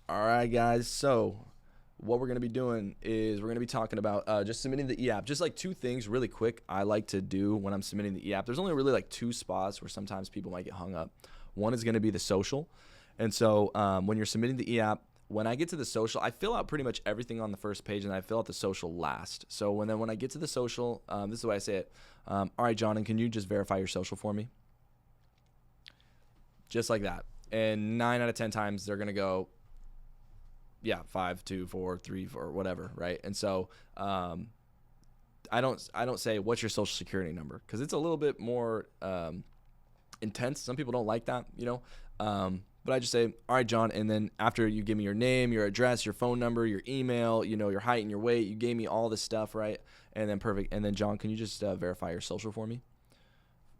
All right, guys. So, what we're going to be doing is we're going to be talking about just submitting the e-app. Just like two things really quick I like to do when I'm submitting the e-app. There's only really like two spots where sometimes people might get hung up. One is going to be the social. And so, when you're submitting the e-app, when I get to the social, I fill out pretty much everything on the first page and I fill out the social last. So, when I get to the social, this is the way I say it. All right, John, and can you just verify your social for me? Just like that. And 9 out of 10 times they're going to go, yeah, 5, 2, 4, 3, 4, whatever, right? And so I don't say what's your social security number because it's a little bit more intense. Some people don't like that, but I just say, all right, John, and then after you give me your name, your address, your phone number, your email, your height and your weight, you gave me all this stuff, right? And then perfect. And then John, can you just verify your social for me?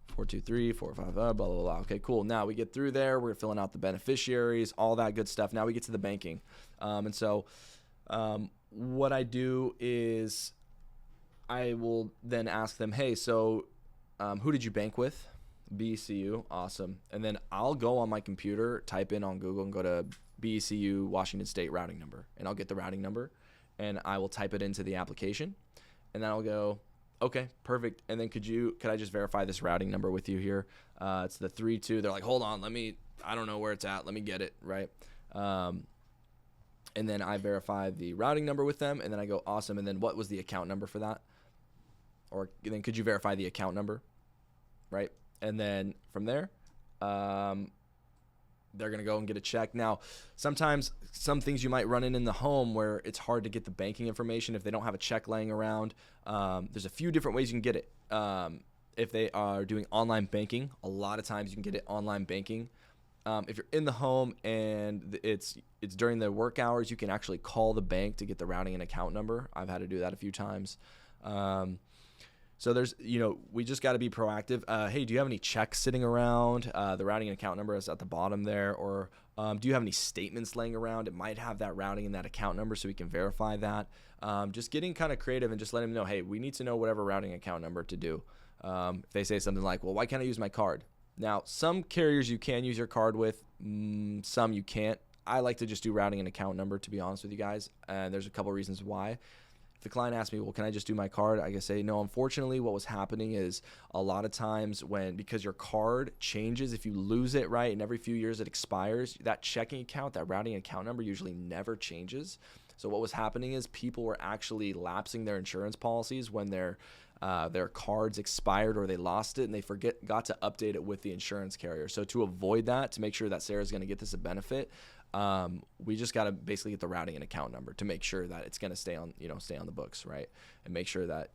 423 45 blah blah blah. Okay, cool. Now we get through there, we're filling out the beneficiaries, all that good stuff. Now we get to the banking. What I do is I will then ask them, hey, so who did you bank with? BECU. Awesome. And then I'll go on my computer, type in on Google and go to BECU Washington State routing number, and I'll get the routing number and I will type it into the application, and then I'll go, okay, perfect. And then could I just verify this routing number with you here? It's the 32. They're like, hold on, I don't know where it's at. Let me get it, right? And then I verify the routing number with them, and then I go, awesome. And then what was the account number for that? Or then could you verify the account number, right? And then from there, they're going to go and get a check. Now, sometimes some things you might run in the home where it's hard to get the banking information if they don't have a check laying around. There's a few different ways you can get it. If they are doing online banking, a lot of times you can get it online banking. If you're in the home and it's during the work hours, you can actually call the bank to get the routing and account number. I've had to do that a few times. So there's, we just got to be proactive. Hey, do you have any checks sitting around? The routing and account number is at the bottom there. Or do you have any statements laying around? It might have that routing and that account number so we can verify that. Just getting kind of creative and just letting them know, hey, we need to know whatever routing account number to do. If they say something like, well, why can't I use my card? Now, some carriers you can use your card with, some you can't. I like to just do routing and account number, to be honest with you guys. And there's a couple reasons why. If the client asks me, well, can I just do my card? I can say, no, unfortunately, what was happening is a lot of times because your card changes, if you lose it, right, and every few years it expires, that checking account, that routing account number usually never changes. So what was happening is people were actually lapsing their insurance policies when their cards expired or they lost it and they got to update it with the insurance carrier. So to avoid that, to make sure that Sarah's going to get this a benefit, we just got to basically get the routing and account number to make sure that it's going to stay on the books, right? And make sure that,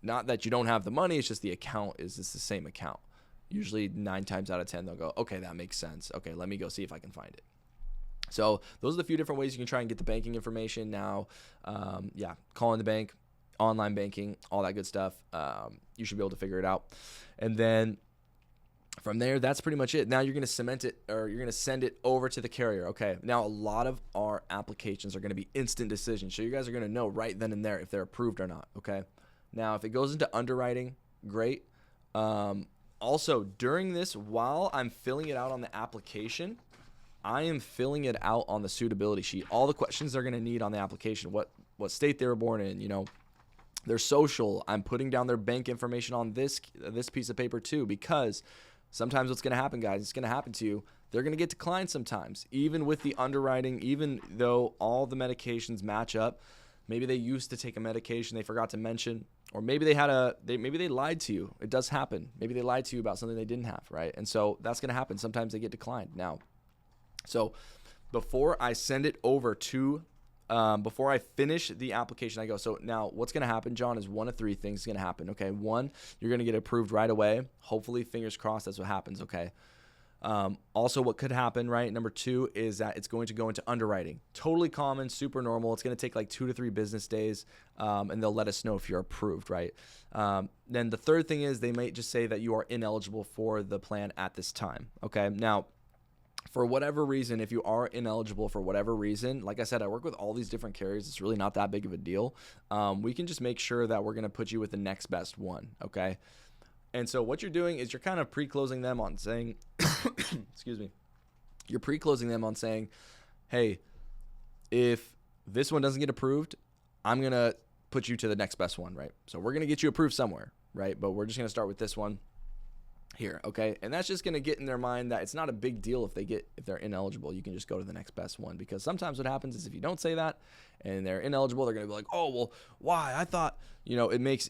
not that you don't have the money, it's just the account is the same account. Usually 9 times out of 10, they'll go, okay, that makes sense. Okay, let me go see if I can find it. So those are the few different ways you can try and get the banking information now. Calling the bank, online banking, all that good stuff. You should be able to figure it out. And then from there, that's pretty much it. Now you're going to cement it, or you're going to send it over to the carrier. Okay. Now a lot of our applications are going to be instant decisions. So you guys are going to know right then and there if they're approved or not. Okay. Now, if it goes into underwriting, great. Also during this, while I'm filling it out on the application, I am filling it out on the suitability sheet. All the questions they're going to need on the application, what state they were born in, their social. I'm putting down their bank information on this piece of paper too, because sometimes what's going to happen, guys, it's going to happen to you. They're going to get declined sometimes, even with the underwriting, even though all the medications match up. Maybe they used to take a medication they forgot to mention, or maybe maybe they lied to you. It does happen. Maybe they lied to you about something they didn't have, right? And so that's going to happen. Sometimes they get declined. Now, so before I send it over before I finish the application, I go, so now what's going to happen, John, is one of three things is going to happen. Okay. One, you're going to get approved right away. Hopefully, fingers crossed, that's what happens. Okay. Also, what could happen, right? Number 2 is that it's going to go into underwriting. Totally common, super normal. It's going to take like 2 to 3 business days, and they'll let us know if you're approved, right? Then the third thing is they might just say that you are ineligible for the plan at this time. Okay. Now, for whatever reason, if you are ineligible for whatever reason, like I said, I work with all these different carriers. It's really not that big of a deal. We can just make sure that we're going to put you with the next best one. Okay. And so what you're doing is you're kind of pre-closing them on saying, excuse me, you're pre-closing them on saying, hey, if this one doesn't get approved, I'm going to put you to the next best one, right? So we're going to get you approved somewhere, right? But we're just going to start with this one here, okay? And that's just going to get in their mind that it's not a big deal if they're ineligible. You can just go to the next best one, because sometimes what happens is if you don't say that and they're ineligible, they're going to be like, "Oh, well, why? I thought," it makes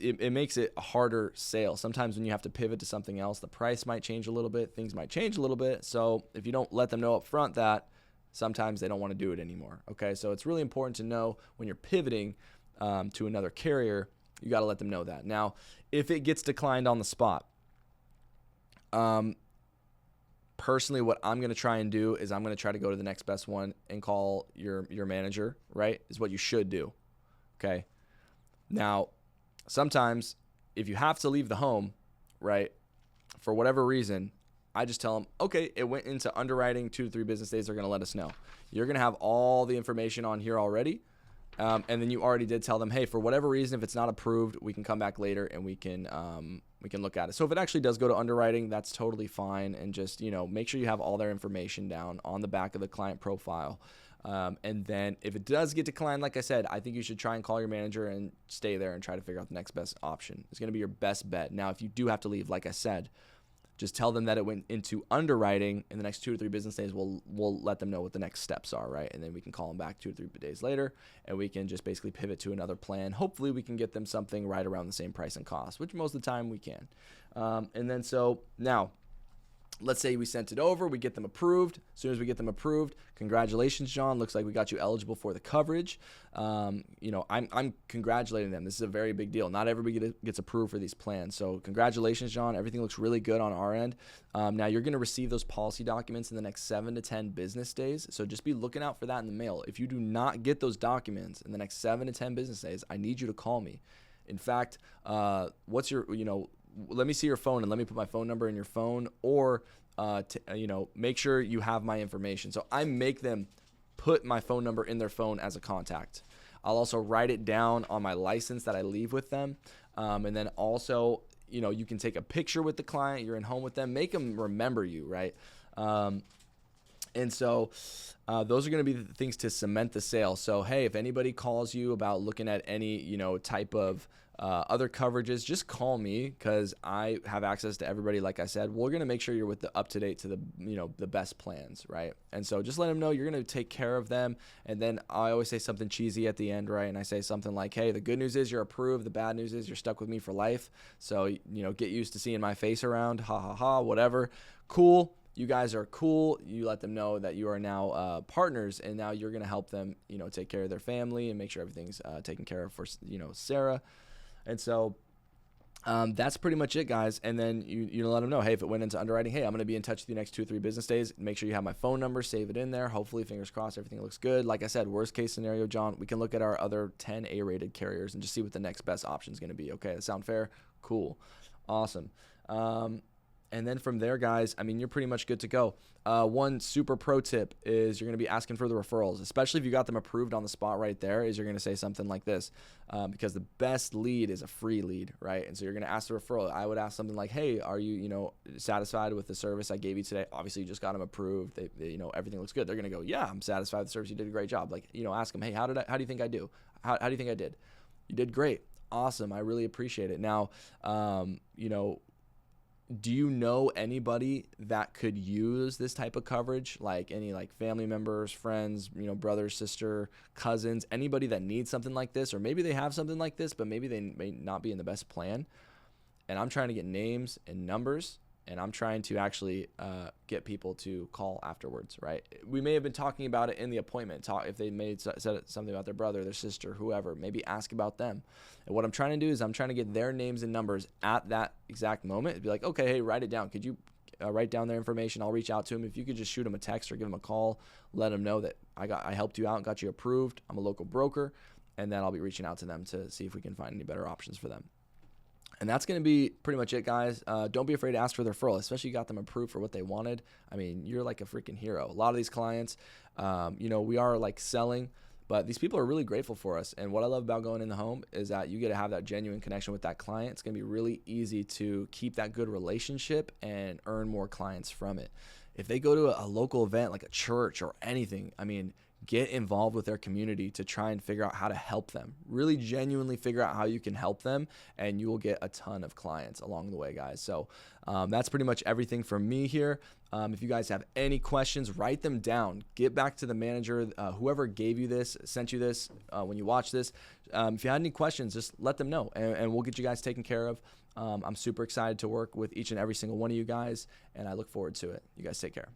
it a harder sale. Sometimes when you have to pivot to something else, the price might change a little bit, things might change a little bit. So if you don't let them know up front that, sometimes they don't want to do it anymore, okay? So it's really important to know when you're pivoting to another carrier, you got to let them know that. Now, if it gets declined on the spot, personally, what I'm going to try and do is I'm going to try to go to the next best one and call your manager, right? Is what you should do. Okay. Now, sometimes if you have to leave the home, right, for whatever reason, I just tell them, okay, it went into underwriting 2 to 3 business days. They're going to let us know. You're going to have all the information on here already. And then you already did tell them, hey, for whatever reason, if it's not approved, we can come back later and we can look at it. So if it actually does go to underwriting, that's totally fine. And just, make sure you have all their information down on the back of the client profile. And then if it does get declined, like I said, I think you should try and call your manager and stay there and try to figure out the next best option. It's going to be your best bet. Now, if you do have to leave, like I said, just tell them that it went into underwriting. In the next 2 to 3 business days, we'll let them know what the next steps are, right? And then we can call them back 2 or 3 days later, and we can just basically pivot to another plan. Hopefully, we can get them something right around the same price and cost, which most of the time we can. And then so now, let's say we sent it over, we get them approved. As soon as we get them approved, congratulations, John. Looks like we got you eligible for the coverage. I'm congratulating them. This is a very big deal. Not everybody gets approved for these plans. So congratulations, John. Everything looks really good on our end. Now you're going to receive those policy documents in the next 7 to 10 business days. So just be looking out for that in the mail. If you do not get those documents in the next 7 to 10 business days, I need you to call me. In fact, what's your, let me see your phone and let me put my phone number in your phone, or make sure you have my information. So I make them put my phone number in their phone as a contact. I'll also write it down on my license that I leave with them. And then also, you can take a picture with the client. You're in home with them. Make them remember you, right? And so those are going to be the things to cement the sale. So, hey, if anybody calls you about looking at any, type of other coverages, just call me, because I have access to everybody. Like I said, we're going to make sure you're with the up-to-date to the, the best plans, right? And so just let them know you're going to take care of them. And then I always say something cheesy at the end, right? And I say something like, hey, the good news is you're approved. The bad news is you're stuck with me for life. So, get used to seeing my face around. Ha, ha, ha, whatever. Cool. You guys are cool. You let them know that you are now partners, and now you're going to help them, take care of their family and make sure everything's taken care of for, Sarah. And so that's pretty much it, guys. And then you let them know, hey, if it went into underwriting, hey, I'm going to be in touch with you next 2 or 3 business days. Make sure you have my phone number, save it in there. Hopefully, fingers crossed, everything looks good. Like I said, worst case scenario, John, we can look at our other 10 A-rated carriers and just see what the next best option is going to be. Okay, that sound fair? Cool. Awesome. And then from there, guys, you're pretty much good to go. One super pro tip is you're going to be asking for the referrals, especially if you got them approved on the spot right there, is you're going to say something like this, because the best lead is a free lead, right? And so you're going to ask the referral. I would ask something like, hey, are you, satisfied with the service I gave you today? Obviously, you just got them approved. They everything looks good. They're going to go, yeah, I'm satisfied with the service. You did a great job. Like, ask them, hey, how do you think I do? How do you think I did? You did great. Awesome. I really appreciate it. Now, do you know anybody that could use this type of coverage? Like any family members, friends, brother, sister, cousins, anybody that needs something like this, or maybe they have something like this, but maybe they may not be in the best plan. And I'm trying to get names and numbers, and I'm trying to actually get people to call afterwards, right? We may have been talking about it in the appointment. If they said something about their brother, their sister, whoever, maybe ask about them. And what I'm trying to do is I'm trying to get their names and numbers at that exact moment. It'd be like, okay, hey, write it down. Could you write down their information? I'll reach out to them. If you could just shoot them a text or give them a call, let them know that I helped you out and got you approved. I'm a local broker, and then I'll be reaching out to them to see if we can find any better options for them. And that's going to be pretty much it, guys. Don't be afraid to ask for their referral, especially you got them approved for what they wanted. You're like a freaking hero. A lot of these clients, we are selling, but these people are really grateful for us. And what I love about going in the home is that you get to have that genuine connection with that client. It's going to be really easy to keep that good relationship and earn more clients from it. If they go to a local event like a church or anything, get involved with their community to try and figure out how to help them. Really genuinely figure out how you can help them, and you will get a ton of clients along the way, guys. So that's pretty much everything from me here. If you guys have any questions, write them down. Get back to the manager, whoever gave you this, sent you this, when you watch this. If you had any questions, just let them know, and we'll get you guys taken care of. I'm super excited to work with each and every single one of you guys, and I look forward to it. You guys take care.